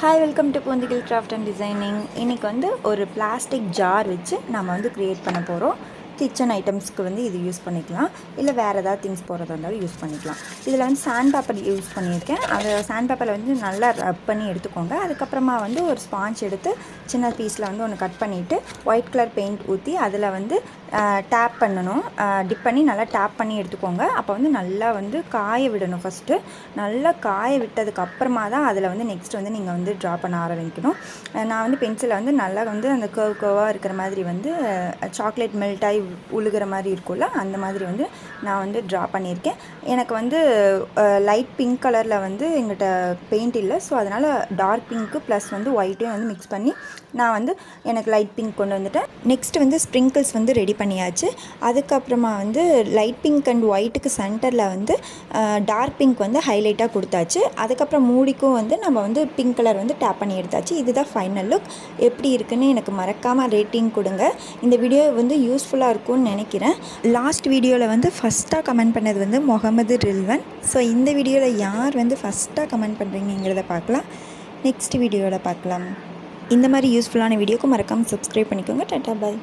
Hi welcome to Poonthigil craft and designing. இன்றைக்கி வந்து ஒரு பிளாஸ்டிக் ஜார் வச்சு நம்ம வந்து க்ரியேட் பண்ண போகிறோம். கிச்சன் ஐட்டம்ஸ்க்கு வந்து இது யூஸ் பண்ணிக்கலாம், இல்லை வேறு ஏதாவது திங்ஸ் போகிறதா இருந்தாலும் யூஸ் பண்ணிக்கலாம். இதில் வந்து சாண்ட் பேப்பர் யூஸ் பண்ணியிருக்கேன். அந்த சாண்ட் பேப்பரில் வந்து நல்லா ரப் பண்ணி எடுத்துக்கோங்க. அதுக்கப்புறமா வந்து ஒரு ஸ்பாஞ்ச் எடுத்து சின்ன பீஸில் வந்து ஒன்று கட் பண்ணிவிட்டு ஒயிட் கலர் பெயிண்ட் ஊற்றி அதில் வந்து டேப் பண்ணணும். டிப் பண்ணி நல்லா டேப் பண்ணி எடுத்துக்கோங்க. அப்போ வந்து நல்லா வந்து காய விடணும். ஃபஸ்ட்டு நல்லா காய விட்டதுக்கப்புறமா தான் அதில் வந்து நெக்ஸ்ட் வந்து நீங்கள் வந்து ட்ரா பண்ண ஆரம்பிக்கணும். நான் வந்து பென்சிலை வந்து நல்லா வந்து அந்த கர்வாக இருக்கிற மாதிரி வந்து சாக்லேட் மெல்ட் ஆகி உழுகிற மாதிரி இருக்கும்ல, அந்த மாதிரி வந்து நான் வந்து ட்ரா பண்ணியிருக்கேன். எனக்கு வந்து லைட் பிங்க் கலரில் வந்து எங்கிட்ட பெயிண்ட் இல்லை, ஸோ அதனால் டார்க் பிங்க்கு ப்ளஸ் வந்து ஒயிட்டையும் வந்து மிக்ஸ் பண்ணி நான் வந்து எனக்கு லைட் பிங்க் கொண்டு வந்துட்டேன். நெக்ஸ்ட் வந்து ஸ்ப்ரிங்கிள்ஸ் வந்து ரெடி பண்ணியாச்சு. அதுக்கப்புறமா வந்து லைட் பிங்க் அண்ட் ஒயிட்டுக்கு சென்டரில் வந்து டார்க் பிங்க் வந்து ஹைலைட்டாக கொடுத்தாச்சு. அதுக்கப்புறம் மூடிக்கும் வந்து நம்ம வந்து பிங்க் கலர் வந்து டேப் பண்ணி எடுத்தாச்சு. இதுதான் ஃபைனல் லுக். எப்படி இருக்குன்னு எனக்கு மறக்காமல் ரேட்டிங் கொடுங்க. இந்த வீடியோ வந்து யூஸ்ஃபுல்லாக இருக்கும்னு நினைக்கிறேன். லாஸ்ட் வீடியோவில் வந்து ஃபஸ்ட்டாக கமெண்ட் பண்ணது வந்து முகமது ரில்வன். ஸோ இந்த வீடியோவில் யார் வந்து ஃபஸ்ட்டாக கமெண்ட் பண்ணுறீங்கிறத பார்க்கலாம். நெக்ஸ்ட் வீடியோவில் பார்க்கலாம். இந்த மாதிரி யூஸ்ஃபுல்லான வீடியோக்கு மறக்காமல் சப்ஸ்கிரைப் பண்ணிக்கோங்க. டாடா பாய்.